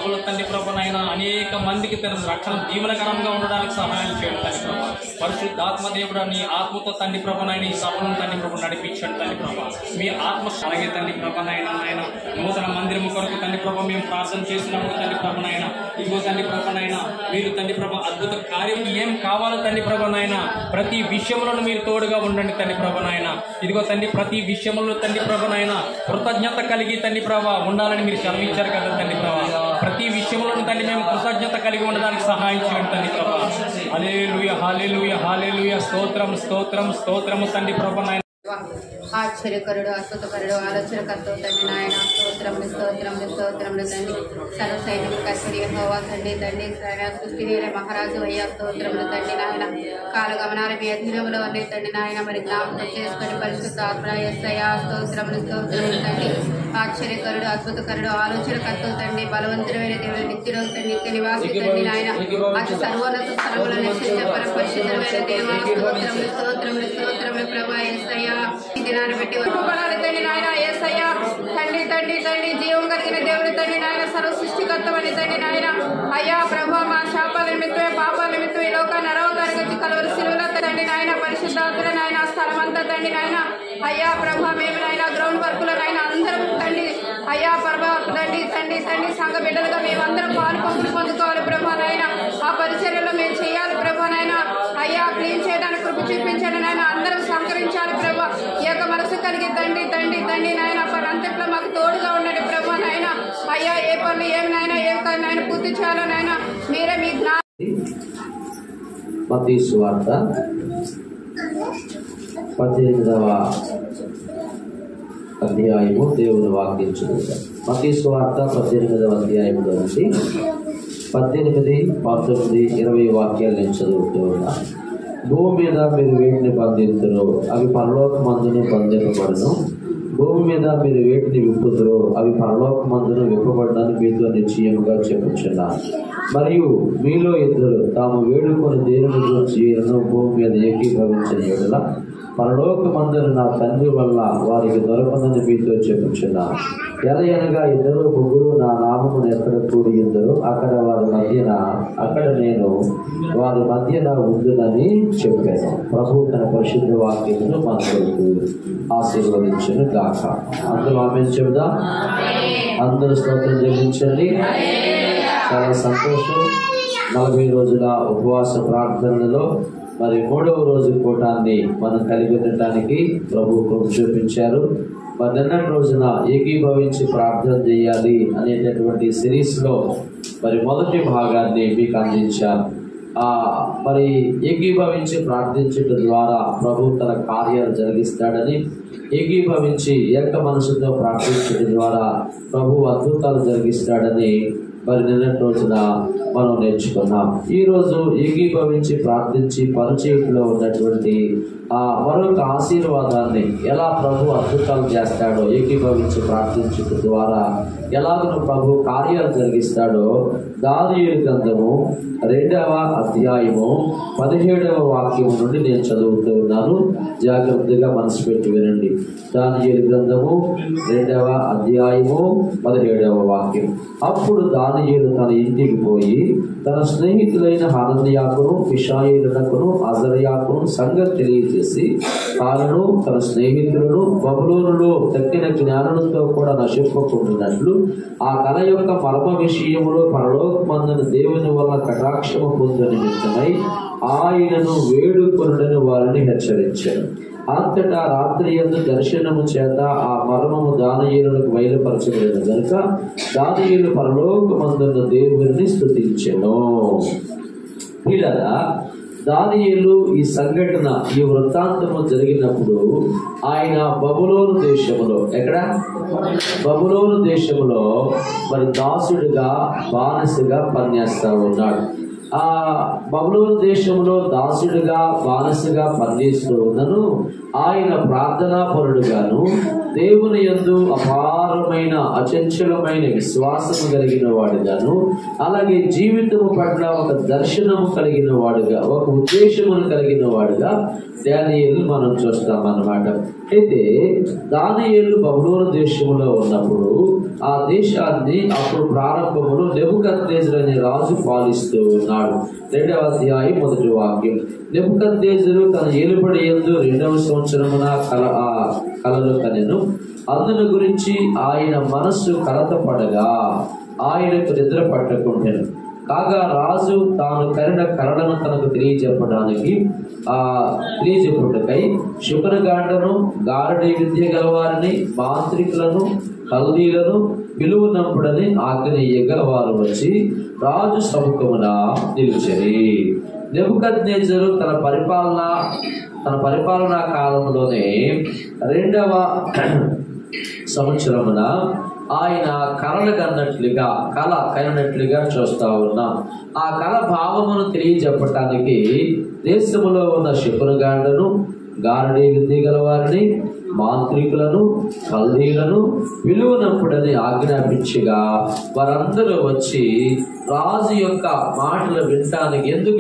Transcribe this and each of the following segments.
సభలో తండ్రి ప్రభునైనా అనేక మందికి రక్షణ దీవెనకరంగా ఉండడానికి సహాయం చేయండి తండ్రి ప్రభా. పరిశుద్ధాత్మ దేవుడు నీ ఆత్మతో తండ్రి ప్రభునైనా ఈ సభలను తండ్రి ప్రభు నడిపించండి తండ్రి ప్రభా. మీ ఆత్మ అలాగే తండ్రి ప్రభునైనా ఆయన నూతన మందిరం కొరకు తండ్రి ప్రభు మేము ప్రార్థన చేసినప్పుడు తండ్రి ప్రభునైనా ఇదిగో తండ్రి ప్రభునైనా మీరు తండ్రి ప్రభు అద్భుత కార్యం ఏం కావాలో తండ్రి ప్రభునైనా ప్రతి విషయంలో మీరు తోడుగా ఉండండి తండ్రి ప్రభునైనా. ఇదిగో తండ్రి ప్రతి విషయంలో తండ్రి ప్రభునైనా కృతజ్ఞత కలిగి తండ్రి ప్రభా ఉండాలని మీరు సెలవిచ్చారు కదా తండ్రి ప్రభా. ప్రతి విషయంలో తండ్రి మేము కృతజ్ఞత కలిగి ఉండడానికి సహాయం చేయండి తండ్రి ప్రభా. హల్లెలూయా హల్లెలూయా హల్లెలూయా. స్తోత్రం స్తోత్రం స్తోత్రము తండ్రి ప్రభునైనా. ఆశ్చర్యకరుడు అద్భుతకరుడు ఆలోచనకర్త తండ్రి నాయన స్తోత్రములు స్తోత్రములు స్తోత్రములు తండ్రి సర్వ సైన్యం కర్తరి యెహోవా తండ్రి తండ్రి సృష్టి వేరే మహారాజు అయ్యా స్తోత్రములు తండ్రి నాయన కాలగమనాలు మీ అధీనంలో అనే తండ్రి నాయన మరి జ్ఞాపకం చేసుకొని పరిశుద్ధ ఆత్మ యేసయ్యా స్తోత్రములు స్తోత్రములు తండ్రి ఆశ్చర్యకరుడు అద్భుతకరుడు ఆలోచనకర్త తండ్రి బలవంతుడైన దేవుడు నిత్యుడు నిత్య నివాసి తండ్రి నాయన అతి సర్వోన్నత స్థలములో నిశ్చయ పరిశుద్ధమైన దేవా స్తోత్రములు స్తోత్రములు స్తోత్రములు ప్రభా యేసయ్యా ఈ దినాన్ని బట్టి పడాలి తండ్రి నాయన యేసయ్యా తండ్రి తండ్రి తండ్రి జీవం కలిగిన దేవుడు తండ్రి నాయన సర్వ సృష్టికర్తమని తండ్రి నాయన అయ్యా ప్రభా మా శాపాల నిమిత్తమే పాపాల నిమిత్తం ఈ లోకాన్ని అరవతానికి వచ్చి కలవరి శిలువలో తండ్రి నాయన పరిశుద్ధాత్మ నాయన స్థలం అంతా తండ్రి నాయన అయ్యా ప్రభా మేము నాయన గ్రౌండ్ వర్క్లో నాయన అందరం తండ్రి అయ్యా ప్రభా తండ్రి తండ్రి తండ్రి సంఘ బిడ్డలుగా మేమందరం పాలు పొందుకోవాలి ప్రభా నాయన ఆ పరిచర్యలో మేము చేయాలి ప్రభా నాయన అయ్యా క్లీన్ చేయడానికి కృప చూపించండి నాయన అందరం సహకరించాలి ప్రభా ఈ యొక్క మనసు కలిగి తండ్రి తండ్రి తండ్రి నాయన అంతట్లో మాకు తోడుగా ఉండండి ప్రభా నాయన అయ్యా ఏ పనులు ఏమి నాయన ఏం కాదు నాయన పూర్తి చేయాలో నాయన మీరే మీ మత్తయి సువార్త 18వ అధ్యాయము దేవుని వాక్యం చదువుతాం. మత్తయి సువార్త 18వ అధ్యాయంలో నుండి 18, 19, 20 వాక్యాలు నేను చదువుతూ ఉన్నాను. భూమి మీద మీరు వేటిని బంధింతురో అవి పరలోకమందును బంధింపబడును, భూమి మీద మీరు వేటిని విప్పుదురో అవి పరలోకమందును విప్పబడడానికి మీతో నిశ్చయముగా చెప్పుచున్నాను. మరియు మీలో ఇద్దరు తాము వేడుకొని దేవుని గురించి భూమి మీద ఏకీభవించిన యెడల పరలోకమందున నా తండ్రి వల్ల వారికి దొరకనని మీతో చెప్పుచున్నాను. ఎలయనగా ఇద్దరు ముగ్గురు నా నామమును ఎక్కడ కూడి ఉందరో అక్కడ నేను వారి మధ్యన ఉందునని చెప్పాను. ప్రభు తన పరిశుద్ధ వాక్యమును మనకు ఆశీర్వదించును గాక. అందరూ ఆమేన్ చెబుదాం. అందరూ స్తోత్రం చెల్లించండి. చాలా సంతోషం. 40 రోజుల ఉపవాస ప్రార్థనలలో మరి 3వ రోజు కూటాన్ని మనం కలిగి ఉండటానికి ప్రభు కృప చూపించారు. మరి నిన్నటి రోజున ఏకీభవించి ప్రార్థన చేయాలి అనేటటువంటి సిరీస్లో మరి మొదటి భాగాన్ని మీకు అందించారు. మరి ఏకీభవించి ప్రార్థించడం ద్వారా ప్రభు తన కార్యాలు జరిగిస్తాడని, ఏకీభవించి ఏక మనసుతో ప్రార్థించడం ద్వారా ప్రభు అద్భుతాలు జరిగిస్తాడని మరి నిన్నటి రోజున మనం నేర్చుకున్నాం. ఈరోజు ఏకీభవించి ప్రార్థించి పరిచయంలో ఉన్నటువంటి మరొక ఆశీర్వాదాన్ని ఎలా ప్రభు అద్భుతాలు చేస్తాడో, ఏకీభవించి ప్రార్థించడం ద్వారా ఎలాగో ప్రభు కార్యాలు జరిగిస్తాడో దానియేలు గ్రంథము 2వ అధ్యాయము 17వ వాక్యము నుండి నేను చదువుతూ ఉన్నాను. జాగ్రత్తగా మనసు పెట్టి వినండి. దానియేలు గ్రంథము 2వ అధ్యాయము 17వ వాక్యం. అప్పుడు దానియేలు తన ఇంటికి పోయి తన స్నేహితులైన హనన్యాకును, మిషాయేలునకును, అజర్యాకును సంగతి తెలియజేసి తాను తన స్నేహితులను బబులోనులో తక్కిన జ్ఞానులతో కూడా నశింపకుంటున్నట్లు ఆ కళ యొక్క మర్మ విషయములో పరలోకమందున దేవుని వల్ల కటాక్షము పొందిన నిమిత్తమై ఆయనను వేడుకొనుడని వారిని హెచ్చరించారు. అంతటా రాత్రి యందు దర్శనము చేత ఆ మర్మము దానియేలుకు బయలుపరచబడిన కనుక దానియేలు పరలోకమందున్న దేవుని స్తుతించెను. పిల్లరా, దానియేలు ఈ సంఘటన, ఈ వృత్తాంతము జరిగినప్పుడు ఆయన బబులోను దేశములో, ఎక్కడ బబులోను దేశములో మరి దాసుడిగా బానిసగా పనిచేస్తా ఉన్నాడు. బబులోను దేశంలో దాసుడిగా బానిసగా పనిచేస్తూ ఉన్నను. ఆయన ప్రార్థనా పరుడుగాను దేవుని యందు అపారమైన అచంచలమైన విశ్వాసము కలిగిన వాడుగాను, అలాగే జీవితము పట్ల ఒక దర్శనము కలిగిన వాడుగా, ఒక ఉద్దేశమును కలిగిన వాడుగా దానియేలు మనం చూస్తాం అన్నమాట. అయితే దానియేలు బబులోను దేశంలో ఉన్నప్పుడు ఆ దేశాన్ని అప్పుడు ప్రారంభములో నెబుకద్నెజరు అనే రాజు పాలిస్తూ ఉన్నాడు. 2వ అధ్యాయం 1వ వాక్యం. నెబుకద్నెజరు తన ఏలుబడి యందు 2వ సంవత్సరమున కలలు కనెను. అందును గురించి ఆయన మనస్సు కలత పడగా ఆయనకు నిద్ర పట్టకుండెను. కాగా రాజు తాను కరిన కరలను తనకు తెలియజెప్పుటకై శుకరగాండను, గారడీ విద్య గలవారిని, మాంత్రికులను, కల్దీలను పిలువనంపుడని ఆజ్ఞనీయగా వారు వచ్చి రాజు సముఖమున నిలిచెరి. నెబుకద్నెజరు తన పరిపాలనా కాలంలోనే 2వ సంవత్సరమున ఆయన కళ కన్నట్లుగా చూస్తా ఉన్నాం. ఆ కళ భావమును తెలియజెప్పటానికి దేశములో ఉన్న శకునగాండను, గారడీ విద్య గలవారిని, మాంత్రికులను, కల్దీలను పిలువనప్పుడని ఆజ్ఞాపించగా వారందరూ వచ్చి రాజు యొక్క మాటలు వినటానికి ఎందుకు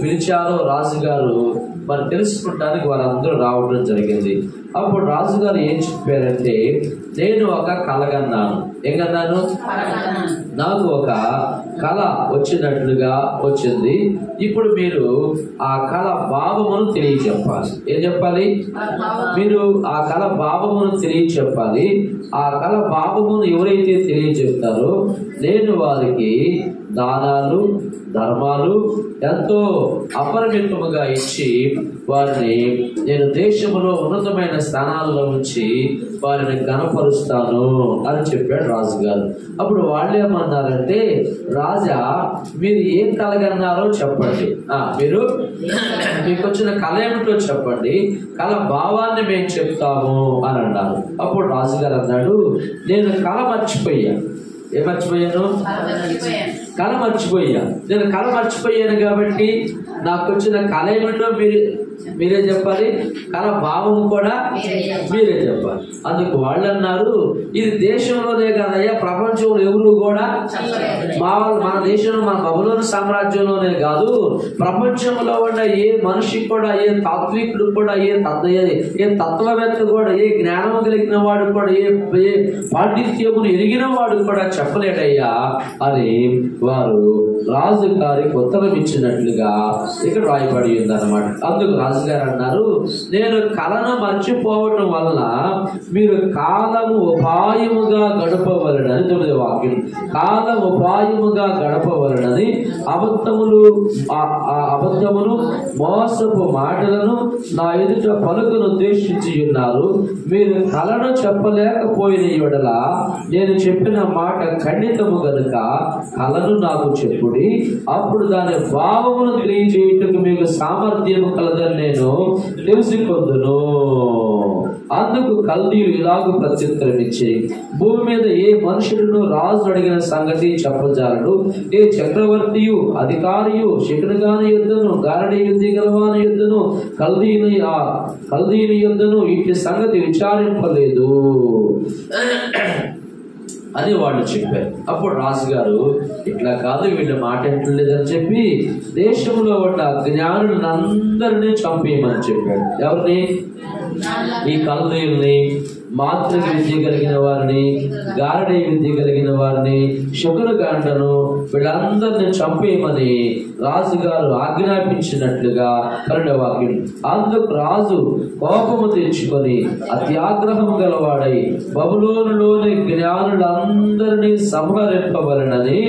పిలిచారో రాజుగారు మరి తెలుసుకుంటానికి వారందరూ రావడం జరిగింది. అప్పుడు రాజుగారు ఏం చెప్పారంటే, నేను ఒక కళ కన్నాను. ఏం కన్నాను? నాకు ఒక కళ వచ్చినట్లుగా వచ్చింది. ఇప్పుడు మీరు ఆ కళ భావమును తెలియచెప్పాలి. ఏం చెప్పాలి? మీరు ఆ కళ భావమును తెలియచెప్పాలి. ఆ కళ భావమును ఎవరైతే తెలియచెప్తారో నేను వారికి దానాలు, ధర్మాలు ఎంతో అపరిమితముగా ఇచ్చి వారిని నేను దేశంలో ఉన్నతమైన స్థానాల్లో ఉంచి వారిని గణపరుస్తాను అని చెప్పాడు రాజుగారు. అప్పుడు వాళ్ళు ఏమన్నారంటే, రాజా మీరు ఏం కలగన్నారో చెప్పండి, మీకు వచ్చిన కళ ఏమిటో చెప్పండి, కళ భావాన్ని మేము చెప్తాము అని అన్నారు. అప్పుడు రాజుగారు అన్నాడు, నేను కళ మర్చిపోయాను. ఏం మర్చిపోయాను? కళ మర్చిపోయాను. నేను కళ మర్చిపోయాను కాబట్టి నాకు వచ్చిన కళ ఏమిటో మీరే చెప్పాలి, కళ భావం కూడా మీరే చెప్పాలి. అందుకు వాళ్ళు అన్నారు, ఇది దేశంలోనే కాదయ్యా, ప్రపంచంలో ఎవరు కూడా మన దేశంలో, మన బబులోను సామ్రాజ్యంలోనే కాదు, ప్రపంచంలో ఉన్న ఏ మనిషికి కూడా, ఏ తాత్వికుడు కూడా, ఏ తత్వవేత్త కూడా, ఏ జ్ఞానం కలిగిన వాడు కూడా, ఏ పాండిత్యమును ఎరిగిన వాడు కూడా చెప్పలేడయ్యా అని వారు రాజు గారికి ఉత్తరం ఇచ్చినట్లుగా ఇక్కడ రాయబడి ఉందన్నమాట. అందుకు రాజుగారు అన్నారు, నేను కళను మర్చిపోవటం వలన మీరు కాలము ఉపాయముగా గడపవలనని, 9వ వాక్యం, కాలం ఉపాయముగా గడపవలనని అబద్ధమును మోసపు మాటలను నా ఎదుట పలుకును ఉద్దేశించి ఉన్నారు. మీరు కళను చెప్పలేకపోయిన యెడల నేను చెప్పిన మాట ఖండితము గనుక కళను నాకు చెప్పుడి, అప్పుడు దాని భావమును తెలియజేయుటకు మీకు సామర్థ్యము కలదని నేను తెలుసుకొందును. అందుకు కల్దీయులు ఇలాగూ ప్రత్యుత్తరం ఇచ్చి, భూమి మీద ఏ మనుషుడును రాజు అడిగిన సంగతి చెప్పజాలడు. ఏ చక్రవర్తియు, అధికారియు, శకునగాని యుద్ధను, గారడీ విద్య గలవాని యుద్ధను, కల్దీయుని యుద్ధను ఇట్టి సంగతి విచారింపలేదు అని వాళ్ళు చెప్పారు. అప్పుడు రాజుగారు, ఇట్లా కాదు, వీళ్ళ మాట ఎట్లేదని చెప్పి దేశంలో ఉన్న జ్ఞానులందరినీ చంపేయమని చెప్పాడు. ఎవరిని? ఈ కల్దీయుల్ని, మాంత్రిక విద్య కలిగిన వారిని, గారడీ విద్య కలిగిన వారిని, శకునగాండను, వీళ్ళందరినీ చంపేయమని రాజుగారు ఆజ్ఞాపించినట్లుగా 12వ వాక్యం. అందుకు రాజు కోపము తెచ్చుకొని అత్యాగ్రహం గలవాడై బబులోనులోని జ్ఞానులందరినీ సంహరింపవలనని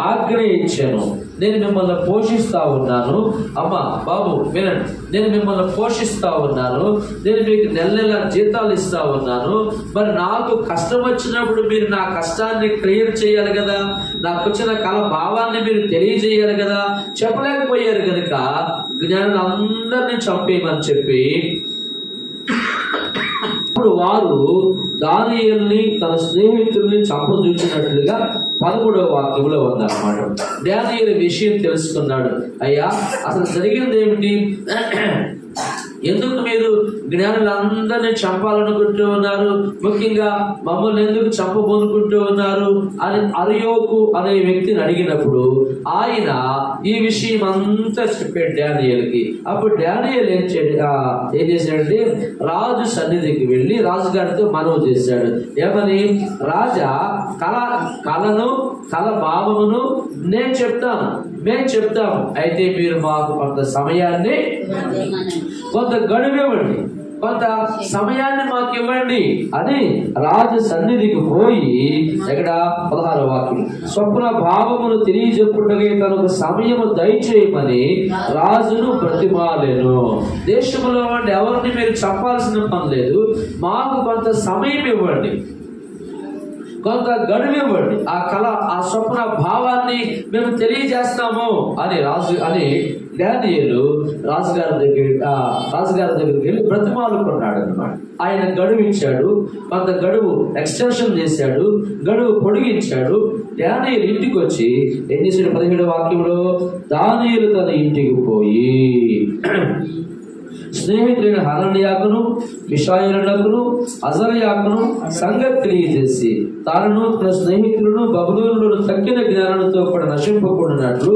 ఆజ్ఞ ఇచ్చాను. నేను మిమ్మల్ని పోషిస్తా ఉన్నాను. అమ్మా బాబు వినండి, నేను మిమ్మల్ని పోషిస్తా ఉన్నాను, నేను మీకు నెల జీతాలు ఇస్తా ఉన్నాను. మరి నాకు కష్టం వచ్చినప్పుడు మీరు నా కష్టాన్ని క్లియర్ చేయాలి కదా, నాకు వచ్చిన కళ భావాన్ని మీరు తెలియజేయాలి కదా. చెప్పలేకపోయారు కనుక జ్ఞానులందరినీ చంపేయమని చెప్పి అప్పుడు వారు దానియేలుని తన స్నేహితుల్ని చంపజూచినట్లుగా 13వ వాక్యంలో ఉందన్నమాట. దానియేలు విషయం తెలుసుకున్నాడు. అయ్యా అసలు జరిగింది ఏమిటి, ఎందుకు మీరు జ్ఞానులందరినీ చంపాలనుకుంటూ ఉన్నారు, ముఖ్యంగా మమ్మల్ని ఎందుకు చంపబోనుకుంటూ ఉన్నారు అని అరియోకు అనే వ్యక్తిని అడిగినప్పుడు ఆయన ఈ విషయం అంతా చెప్పాడు దానియేలుకి. అప్పుడు దానియేలు ఏం చేశాడంటే రాజు సన్నిధికి వెళ్ళి రాజుగారితో మనవి చేశాడు. ఏమని, రాజా కళ భావమును నేను చెప్తాను, మేము చెప్తాము, అయితే మీరు మాకు కొంత సమయాన్ని, కొంత గడువు ఇవ్వండి, కొంత సమయాన్ని మాకు ఇవ్వండి అని రాజు సన్నిధికి పోయి, ఇక్కడ 16వ వాక్యం, స్వప్న భావమును తెలియజెప్పుటకే తనకు సమయము దయచేయమని రాజును బ్రతిమాలెను. దేశంలో ఉండి ఎవరిని మీరు చంపాల్సిన పని లేదు, మాకు కొంత సమయం ఇవ్వండి, కొంత గడువు ఇవ్వండి, ఆ స్వప్న భావాన్ని మేము తెలియజేస్తాము అని దానియేలు రాజుగారి దగ్గరికి వెళ్ళి బ్రతిమాలుకున్నాడు అన్నమాట. ఆయన గడువు ఇచ్చాడు, కొంత గడువు ఎక్స్టెన్షన్ చేశాడు, గడువు పొడిగించాడు. దానియేలు ఇంటికి వచ్చి ఏం చేశాడు, 17వ వాక్యంలో, దానియేలు తన ఇంటికి పోయి స్నేహితులైన హనన్యాకును మిషాయేలునకును అజర్యాకును సంగతి తెలియజేసి తాను తన స్నేహితులను బబులోనులో తగ్గిన జ్ఞానంతో కూడా నశింపకూడనట్లు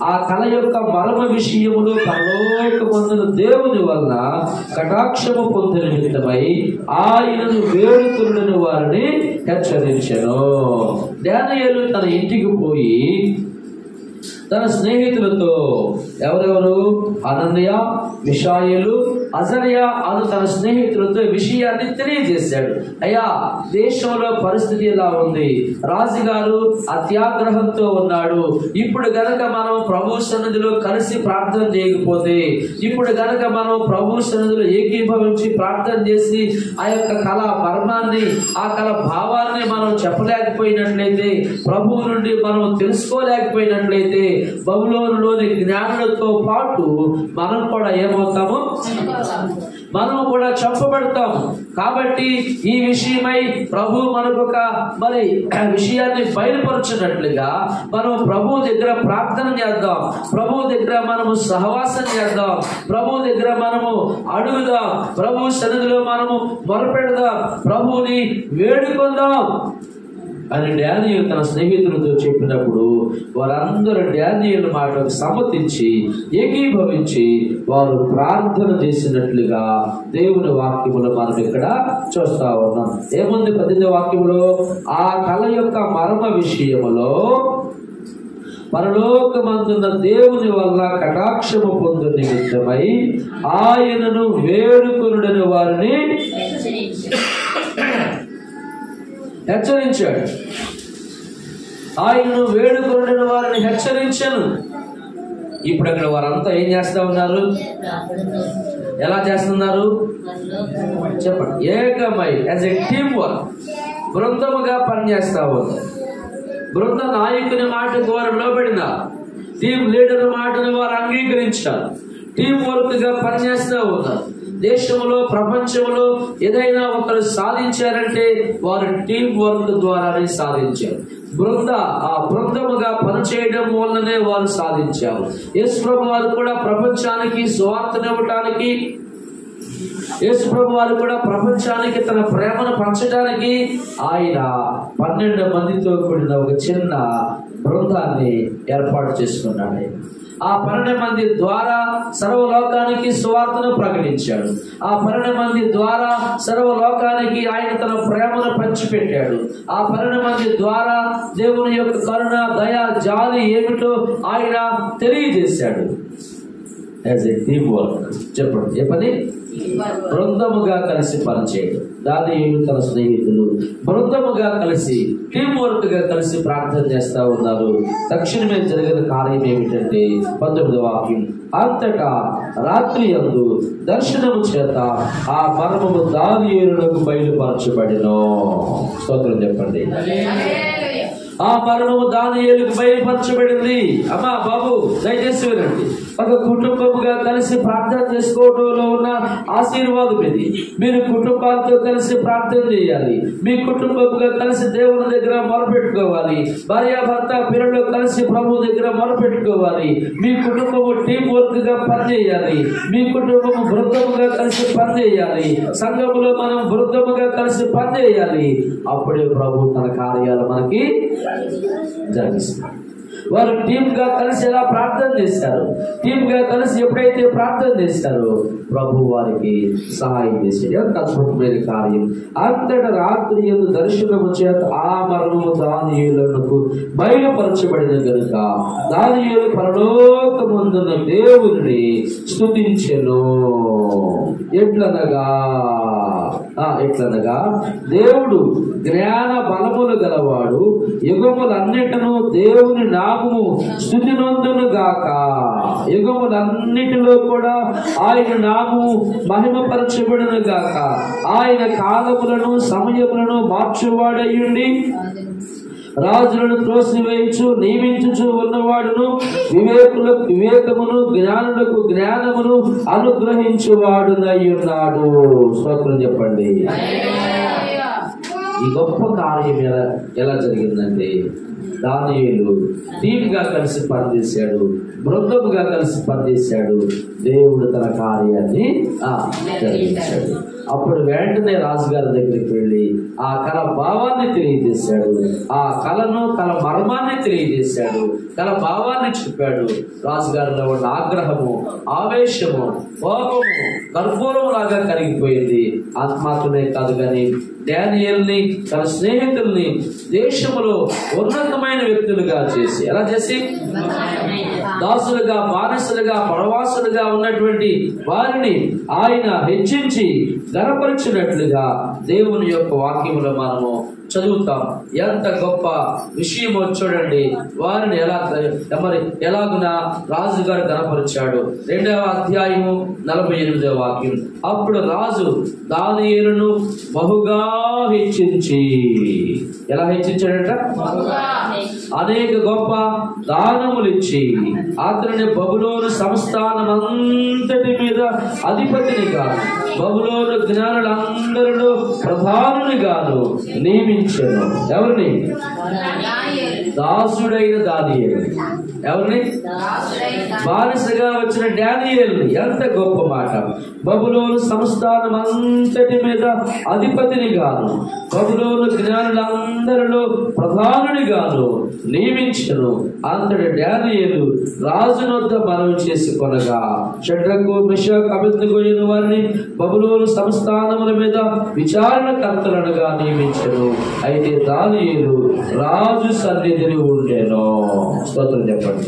ఆ కళ యొక్క మర్మ విషయములో పరలోకమందున దేవుని వలన కటాక్షము పొందిన నిమిత్తమై ఆయనను వేడుకొనుని వారిని హెచ్చరించెను. దానియేలు తన ఇంటికి పోయి తన స్నేహితులతో, ఎవరెవరు, అనన్య, మిషాయేలు, అజర్యా అను తన స్నేహితులతో విషయాన్ని తెలియజేశాడు. అయ్యా దేశంలో పరిస్థితి ఎలా ఉంది, రాజుగారు అత్యాగ్రహంతో ఉన్నాడు, ఇప్పుడు గనక మనం ప్రభు సన్నిధిలో కలిసి ప్రార్థన చేయకపోతే, ఇప్పుడు గనక మనం ప్రభు సన్నిధిలో ఏకీభవించి ప్రార్థన చేసి ఆ యొక్క కళ మర్మాన్ని, ఆ కళ భావాన్ని మనం చెప్పలేకపోయినట్లయితే, ప్రభువు నుండి మనం తెలుసుకోలేకపోయినట్లయితే బబులోనులోని జ్ఞానులతో పాటు మనం కూడా ఏమవుతాము, మనము కూడా చంపబడతాము. కాబట్టి ఈ విషయమై ప్రభు మనకు ఒక విషయాన్ని బయలుపరచినట్లుగా మనం ప్రభు దగ్గర ప్రార్థన చేద్దాం, ప్రభు దగ్గర మనము సహవాసం చేద్దాం, ప్రభు దగ్గర మనము అడుగుదాం, ప్రభు సన్నిధిలో మనము మొరపెడదాం, ప్రభువుని వేడుకుందాం అని దానియేలు తన స్నేహితులతో చెప్పినప్పుడు వారందరూ దానియేలు మాటకు సమ్మతించి ఏకీభవించి వారు ప్రార్థన చేసినట్లుగా దేవుని వాక్యములో మనం ఇక్కడ చూస్తా ఉన్నాం. ఏముంది 18వ వాక్యములో, ఆ కళ యొక్క మర్మ విషయములో పరలోకమందున్న దేవుని వల్ల కటాక్షము పొందు నిమిత్తమై ఆయనను వేడుకొనుడని వారిని హెచ్చరించాడు. ఆయనను వేడుకొనుడని వారిని హెచ్చరించను. ఇప్పుడు అక్కడ వారంతా ఏం చేస్తా ఉన్నారు, ఎలా చేస్తున్నారు చెప్పండి, ఏకమై యాజ్ ఎ టీమ్ వర్క్, బృందముగా పనిచేస్తా ఉన్నారు. బృంద నాయకుని మాటకు వారు లోబడినారు, టీం లీడర్ మాటను వారు అంగీకరించారు, టీం వర్క్ గా పనిచేస్తూ ఉన్నారు. దేశంలో ప్రపంచంలో ఏదైనా ఒకరు సాధించారంటే వారు టీం వర్క్ ద్వారానే సాధించారు. బృందముగా పనిచేయడం వల్లనే వారు సాధించారు. యేసు ప్రభు వారు కూడా ప్రపంచానికి సువార్తనివ్వటానికి, యేసు ప్రభు వారు కూడా ప్రపంచానికి తన ప్రేమను పంచడానికి ఆయన 12 మందితో కూడిన ఒక చిన్న బృందాన్ని ఏర్పాటు చేసుకున్నాడు. ఆ 12 మంది ద్వారా సర్వలోకానికి సువార్తను ప్రకటించాడు. ఆ 12 మంది ద్వారా సర్వలోకానికి ఆయన తన ప్రేమను పంచిపెట్టాడు. ఆ 12 మంది ద్వారా దేవుని యొక్క కరుణ, దయ, జాలి ఏమిటో ఆయన తెలియజేశాడు. యాజ్ ఎ టీమ్ వర్క్, చెప్పండి ఏ పని, బృందముగా కలిసి పనిచేయడం. దానియేలు తన స్నేహితులు బృందముగా కలిసి టీం వర్క్ గా కలిసి ప్రార్థన చేస్తా ఉన్నారు. తక్షణమే జరిగిన కార్యం ఏమిటంటే 19వ వాక్యం, అంతటా రాత్రి యందు దర్శనము చేత ఆ మర్మము దానియేలునకు బయలుపరచబడెను. స్తోత్రం చెప్పండి. ఆ మరణము దానియేలుకు బయలుపరచబడింది. అమ్మా బాబు దయచేసి వినండి. ఒక కుటుంబముగా కలిసి ప్రార్థన చేసుకోవడంలో ఉన్న ఆశీర్వాదం ఇది. మీరు కుటుంబాలతో కలిసి ప్రార్థన చేయాలి. మీ కుటుంబంగా కలిసి దేవుని దగ్గర మొరపెట్టుకోవాలి. భార్యాభర్త పిల్లలు కలిసి ప్రభు దగ్గర మొరపెట్టుకోవాలి. మీ కుటుంబము టీం వర్క్ గా పనిచేయాలి. మీ కుటుంబము బృందముగా కలిసి పనిచేయాలి. సంఘములో మనం బృందముగా కలిసి పనిచేయాలి. అప్పుడే ప్రభు తన కార్యాలు మనకి జరిగిస్తారు. వారు టీమ్ గా కలిసి ఎలా ప్రార్థన చేశారు, టీమ్ గా కలిసి ఎప్పుడైతే ప్రార్థన చేశారో ప్రభు వారికి సహాయం చేశాడు. ఎంత అద్భుతమైన కార్యం! అంతట రాత్రి యందు దర్శనము చేత ఆ మరణము దానియేలునకు బయలుపరచబడిన కనుక దానియేలు పరలోకమందున్న దేవుని స్తుతించెను. ఎట్లనగా దేవుడు జ్ఞాన బలములు గలవాడు, యుగములన్నిటిను దేవుని నామము స్తుతి నొందును గాక. యుగములన్నిటిలో కూడా ఆయన నామము మహిమపరచబడును గాక. ఆయన కాలములను సమయములను మార్చువాడయ్యుండి రాజులను త్రోసివేయచ్చు నియమించుచు ఉన్నవాడును, వివేకులకు వివేకమును జ్ఞానులకు జ్ఞానమును అనుగ్రహించువాడునయ్యున్నాడు. స్తోత్రం చెప్పండి. ఈ గొప్ప కార్యం ఎలా జరిగిందంటే, దానియేలు టీమ్ గా కలిసి పనిచేశాడు, బృందముగా కలిసి పనిచేశాడు. దేవుడు తన కార్యాన్ని జరిగించాడు. అప్పుడు వెంటనే రాజుగారి దగ్గరికి వెళ్ళి ఆ కళ భావాన్ని తెలియజేశాడు. ఆ కళను కళ మర్మాన్ని తెలియజేశాడు. కళ భావాన్ని చెప్పాడు. రాజుగారిలో ఉన్న ఆగ్రహము, ఆవేశము, కోపము కర్పూరం లాగా కరిగిపోయింది. ఆత్మాత్మనే కాదు కానీ దానియేలుని తన స్నేహితుల్ని దేశంలో ఉన్నతమైన వ్యక్తులుగా చేసి, ఎలా చేసి దాసులుగా, బానిసలుగా, పరవాసులుగా ఉన్నటువంటి వారిని ఆయన హెచ్చించి గణపరిచినట్లుగా దేవుని యొక్క వాక్యములో మనము చదువుతాం. ఎంత గొప్ప విషయమో చూడండి. వారిని ఎలాగున రాజుగారు గణపరిచాడు. 2వ అధ్యాయము 48వ వాక్యం. అప్పుడు రాజు దానియేలును బహుగా హెచ్చించి, ఎలా హెచ్చించాడట? అనేక గొప్ప దానములు ఇచ్చి అతనిని బబులోను సంస్థానం అంతటి మీద అధిపతిని గాను, బబులోను జ్ఞానులందరిలో ప్రధానుని గాను నియమించెను. ఎవరిని? దాసుడైన దానియేలు. ఎవరిని? బానిసగా వచ్చిన దానియేలుని. ఎంత గొప్ప మాట! బబులోను సంస్థానం అంతటి మీద అధిపతిని గాను, బబులోను జ్ఞానులందరిలో ప్రధానుని గాను నియమించెను. అంతటి దానియేలు రాజునొద్ద మనవి చేసుకొనగా షడ్రకు, మెషకు, అబేద్నెగోను వారిని బబులోను సంస్థానముల మీద విచారణకర్తలుగా నియమించెను. అయితే దానియేలు రాజు సన్నిధిని ఉండెను. స్తోత్రం చెప్పండి.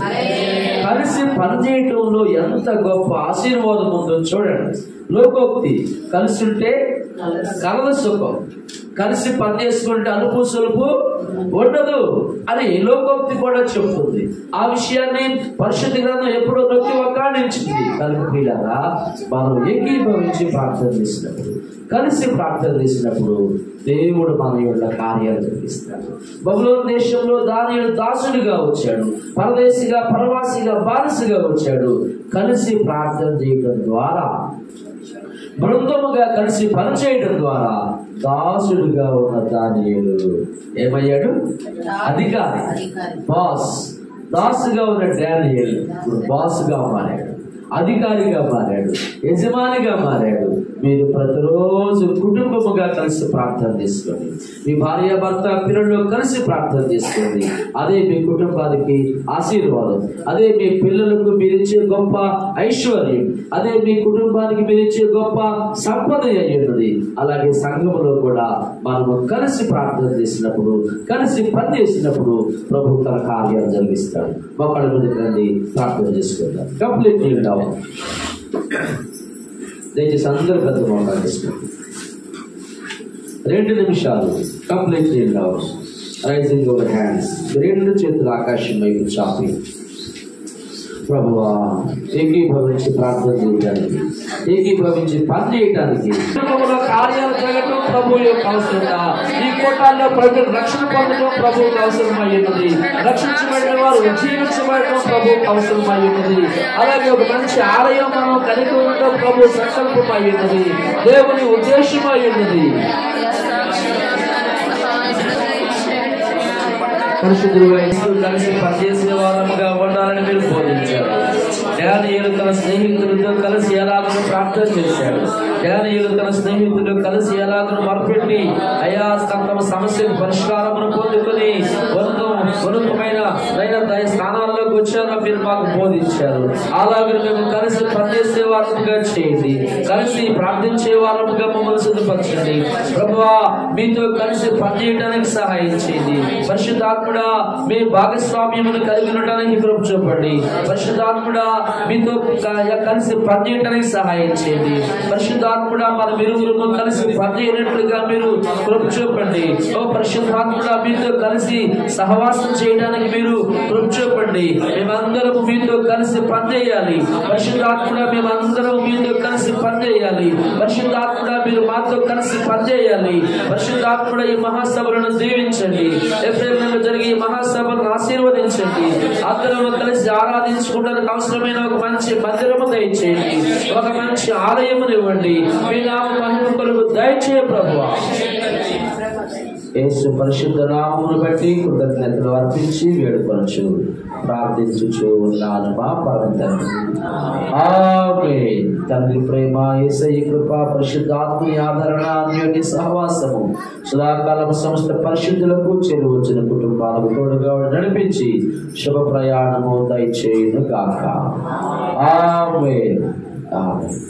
కలిసి పనిచేయటంలో ఎంత గొప్ప ఆశీర్వాదం ఉందో చూడండి. లోకోక్తి కలిసి ఉంటే కలద సుఖం, కలిసి పని చేసుకుంటే అలుపు సులుపు ఉండదు అని లోకోక్తి కూడా చెప్తుంది. ఆ విషయాన్ని పరిశుద్ధ గ్రంథం ఎప్పుడో నొక్కి వక్కాణించింది. కనుక మనం ఏకీభవించి ప్రార్థన చేసినప్పుడు, కలిసి ప్రార్థన చేసినప్పుడు దేవుడు మన యొక్క కార్యాలు జరిగిస్తాడు. బబులోను దేశంలో దానియేలు దాసుడిగా వచ్చాడు, పరదేశిగా, పరవాసిగా, బానిసగా వచ్చాడు. కలిసి ప్రార్థన చేయడం ద్వారా, బృందముగా కలిసి పనిచేయడం ద్వారా దాసుడిగా ఉన్న దానియేలు ఏమయ్యాడు? అధికారి, బాస్. దాసుగా ఉన్న దానియేలు బాస్ గా మారాడు, అధికారిగా మారాడు, యజమానిగా మారాడు. మీరు ప్రతిరోజు కుటుంబముగా కలిసి ప్రార్థన చేసుకోండి. మీ భార్య, భర్త, పిల్లలు కలిసి ప్రార్థన చేసుకోండి. అదే మీ కుటుంబానికి ఆశీర్వాదం. అదే మీ పిల్లలకు మీరిచ్చే గొప్ప ఐశ్వర్యం. అదే మీ కుటుంబానికి మీరిచ్చే గొప్ప సంపద అయ్యున్నది. అలాగే సంఘములో కూడా మనము కలిసి ప్రార్థన చేసినప్పుడు, కలిసి పని చేసినప్పుడు ప్రభు తన కార్యాలు జరిగిస్తాడు. ఒకళ్ళ ముందుకు రండి, ప్రార్థన చేసుకుందాం. కంప్లీట్ నీళ్ళు దయచేసి అందరూ పెద్ద మోకాలు చేసుకోండి. 2 నిమిషాలు కంప్లీట్ నీళ్ళు రైజింగ్ యువర్ హ్యాండ్స్. 2 చేతులు ఆకాశం వైపు చాపి ప్రభువా ఏకీభవించి ప్రార్థన చేయడానికి, ఏకీభవించి పని చేయడానికి, కార్యాలు జరగటం ప్రభు యొక్క అవసరత. ఈ కోటాల్లో ప్రజలు రక్షణ పొందడం ప్రభువుకు అవసరమై ఉన్నది. రక్షించబడిన వారు జీవించబడటం ప్రభువుకు అవసరమై ఉన్నది. అలాగే ఒక మంచి ఆలయం మనం కలిగి ఉండటం ప్రభు సంకల్పమై ఉన్నది, దేవుని ఉద్దేశమై ఉన్నది. పరిశుద్ధులు కలిసి పనిచేసే వారముగా ఉండాలని మీరు బోధించారు. డానియేలు తన స్నేహితులతో కలిసి ఎలాగో ప్రార్థన చేశాడు. డానియేలు తన స్నేహితులు కలిసి ఎలాగో మొరపెట్టి అయా తమ సమస్యకు పరిష్కారమును పొందుకొని ఉన్నతమైన స్థానాల్లోకి వచ్చారో మీరు మాకు బోధించారు. అలాగే మేము కలిసి పనిచేసే వారముగా చేయండి, కలిసి ప్రార్థించే వారముగా మమ్మల్ని సిద్ధపరచండి. ప్రభువా మీతో కలిసి పనిచేయడానికి సహాయం చేయండి. పరిశుద్ధాత్ముడా మీ భాగస్వామ్యమును కలిగి ఉండడానికి కృప చూపండి. పరిశుద్ధాత్ముడా మీతో కలిసి పనిచేయడానికి సహాయం చేయండి. పరిశుద్ధాత్ముడా మన ఇరువురు కలిసి పనిచేయనట్లుగా మీరు కృప చూపండి. ఓ పరిశుద్ధాత్ముడా మీతో కలిసి సహవాసం చేయడానికి మీరు కృప చూపండి. మేమందరము మీతో కలిసి పనిచేయాలి. పరిశుద్ధాత్ముడా మేమందరం మీతో కలిసి పనిచేయాలి. పరిశుద్ధాత్ముడా మీరు మాతో కలిసి పనిచేయాలి. పరిశుద్ధాత్ముడా ఈ మహాసభలను దీవించండి. ఏప్రిల్ నెలలో జరిగే ఈ మహాసభలను ఆశీర్వదించండి. అందరూ కలిసి ఆరాధించుకోవడానికి అవసరమైన ఒక మంచి మందిరము దయచేయండి, ఒక మంచి ఆలయమును ఇవ్వండి. మీ నామ మహిమ కొరకు దయచేయ ప్రభువా. యేసు పరిశుద్ధ నామమును బట్టి కృతజ్ఞతలు అర్పించి వేడుకొనచ్చు ప్రార్థించుచు ఉన్నాను మా పరమ తండ్రి. ఆమేన్. తండ్రి ప్రేమ, యేసయ్య కృప, పరిశుద్ధాత్మని ఆదరణ, అన్యోన్య సహవాసము సదాకాలం సమస్త పరిశుద్ధులకు చేరువచ్చిన కుటుంబాలకు తోడుగా నడిపించి శుభ ప్రయాణము దయచేయును గాక. ఆమేన్. ఆమేన్.